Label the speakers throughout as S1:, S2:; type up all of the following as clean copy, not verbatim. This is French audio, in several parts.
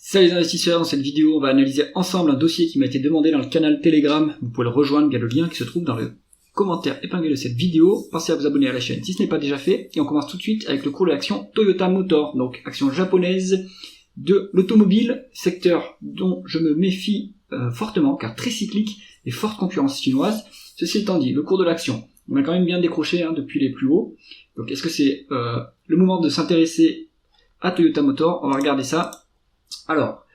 S1: Salut les investisseurs, dans cette vidéo on va analyser ensemble un dossier qui m'a été demandé dans le canal Telegram. Vous pouvez le rejoindre via le lien qui se trouve dans le commentaire épinglé de cette vidéo. Pensez à vous abonner à la chaîne si ce n'est pas déjà fait. Et on commence tout de suite avec le cours de l'action Toyota Motor, donc action japonaise de l'automobile, secteur dont je me méfie fortement car très cyclique et forte concurrence chinoise. Ceci étant dit, le cours de l'action, on a quand même bien décroché depuis les plus hauts. Donc est-ce que c'est le moment de s'intéresser à Toyota Motor? On va regarder ça. Alors,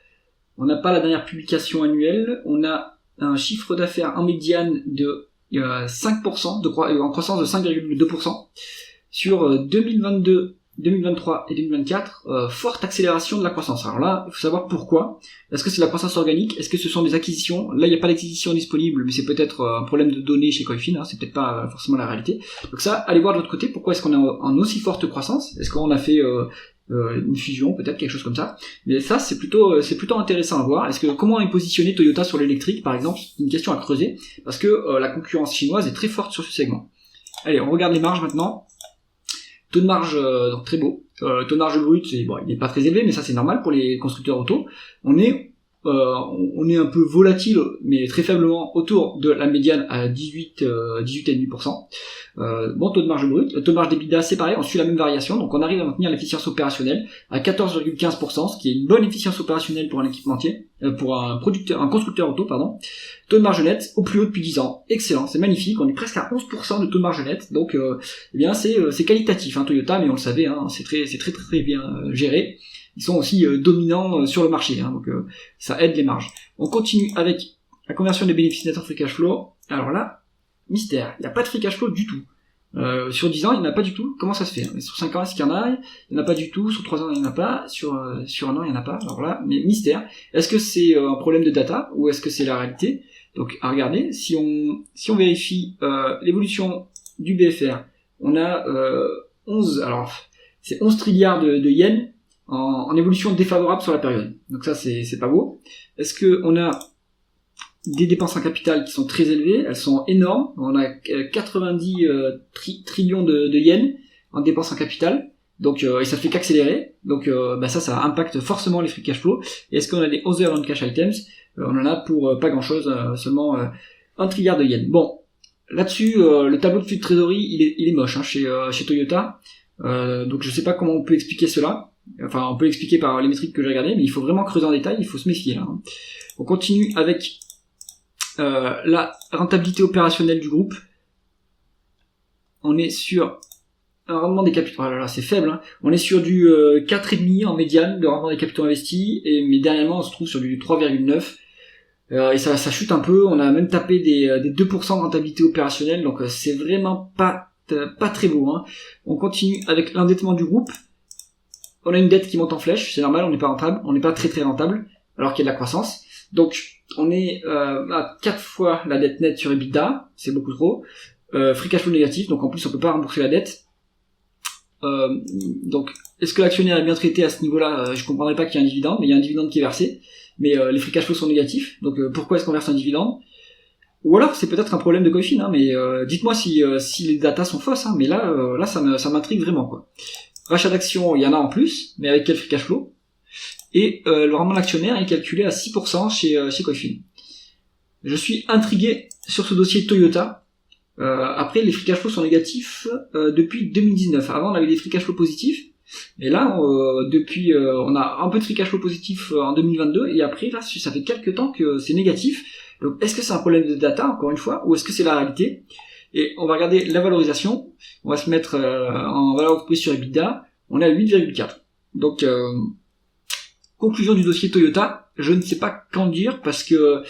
S1: on n'a pas la dernière publication annuelle, on a un chiffre d'affaires en médiane de 5%, en croissance de 5,2%. Sur 2022, 2023 et 2024, forte accélération de la croissance. Alors là, il faut savoir pourquoi. Est-ce que c'est la croissance organique? Est-ce que ce sont des acquisitions? Là, il n'y a pas d'acquisition disponible, mais c'est peut-être un problème de données chez Coifin, c'est peut-être pas forcément la réalité. Donc ça, allez voir de l'autre côté, pourquoi est-ce qu'on est en aussi forte croissance? Est-ce qu'on a fait une fusion, peut-être quelque chose comme ça? Mais ça, c'est plutôt intéressant à voir. Comment est positionné Toyota sur l'électrique, par exemple? C'est une question à creuser, parce que la concurrence chinoise est très forte sur ce segment. Allez, on regarde les marges maintenant. Taux de marge donc très beau. Taux de marge brut, il n'est pas très élevé, mais ça c'est normal pour les constructeurs auto. On est un peu volatile, mais très faiblement autour de la médiane à 18,5%. Bon taux de marge brut. Le taux de marge d'EBITDA, c'est pareil, on suit la même variation, donc on arrive à maintenir l'efficience opérationnelle à 14,15%, ce qui est une bonne efficience opérationnelle pour un équipementier, pour un constructeur auto, pardon. Taux de marge net au plus haut depuis 10 ans. Excellent, c'est magnifique, on est presque à 11% de taux de marge net, donc eh bien c'est qualitatif, Toyota, mais on le savait, c'est très bien géré. Ils sont aussi dominants sur le marché, donc ça aide les marges. On continue avec la conversion des bénéfices nets en free cash flow. Alors là, mystère, il n'y a pas de free cash flow du tout. Sur 10 ans, il n'y en a pas du tout. Comment ça se fait? Sur 5 ans, est-ce qu'il y en a? Il n'y en a pas du tout. Sur 3 ans, il n'y en a pas. Sur un an, il n'y en a pas. Alors là, mais mystère. Est-ce que c'est un problème de data ou est-ce que c'est la réalité? Donc à regarder, si on vérifie l'évolution du BFR, on a 11 trilliards de yens en évolution défavorable sur la période. Donc ça c'est pas beau. Est-ce que on a des dépenses en capital qui sont très élevées, elles sont énormes. On a 90 trillions de yens en dépenses en capital. Donc et ça fait qu'accélérer. Donc ça impacte forcément les free cash flow. Et est-ce qu'on a des other non-cash items? On en a pour pas grand-chose, seulement 1 trilliard de yens. Bon, là-dessus le tableau de flux de trésorerie, il est moche chez Toyota. Donc je sais pas comment on peut expliquer cela. Enfin, on peut l'expliquer par les métriques que j'ai regardées, mais il faut vraiment creuser en détail, il faut se méfier là. On continue avec la rentabilité opérationnelle du groupe. On est sur un rendement des capitaux, c'est faible, On est sur du 4,5 en médiane de rendement des capitaux investis, mais dernièrement on se trouve sur du 3,9. Et ça chute un peu, on a même tapé des 2% de rentabilité opérationnelle, donc c'est vraiment pas très beau. On continue avec l'endettement du groupe. On a une dette qui monte en flèche, c'est normal, on n'est pas rentable, on n'est pas très rentable, alors qu'il y a de la croissance. Donc on est à 4 fois la dette nette sur EBITDA, c'est beaucoup trop. Free cash flow négatif, donc en plus on peut pas rembourser la dette. Donc est-ce que l'actionnaire est bien traité à ce niveau-là? Je comprendrais pas qu'il y ait un dividende, mais il y a un dividende qui est versé, mais les free cash flow sont négatifs, donc pourquoi est-ce qu'on verse un dividende? Ou alors c'est peut-être un problème de Coifin, mais dites-moi si les datas sont fausses, mais là ça m'intrigue vraiment, quoi. Rachat d'actions, il y en a en plus, mais avec quel free cash flow? Et le rendement de l'actionnaire est calculé à 6% chez Coifin. Je suis intrigué sur ce dossier Toyota. Après, les free cash flow sont négatifs depuis 2019. Avant, on avait des free cash flow positifs. Et là, on a un peu de free cash flow positif en 2022. Et après, là, ça fait quelques temps que c'est négatif. Donc, est-ce que c'est un problème de data, encore une fois, ou est-ce que c'est la réalité? Et on va regarder la valorisation. On va se mettre en valeur prise sur EBITDA. On est à 8,4. Donc, conclusion du dossier Toyota, je ne sais pas qu'en dire parce que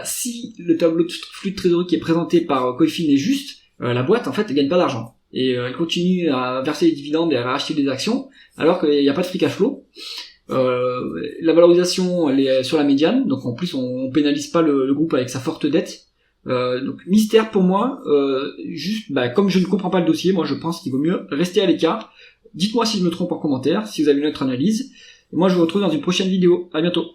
S1: si le tableau de flux de trésorerie qui est présenté par Coifin est juste, la boîte en fait elle gagne pas d'argent et elle continue à verser des dividendes et à racheter des actions alors qu'il n'y a pas de free cash flow. La valorisation elle est sur la médiane, donc en plus on pénalise pas le groupe avec sa forte dette. Donc mystère pour moi, comme je ne comprends pas le dossier, moi je pense qu'il vaut mieux rester à l'écart. Dites-moi si je me trompe en commentaire, si vous avez une autre analyse. Et moi je vous retrouve dans une prochaine vidéo. À bientôt.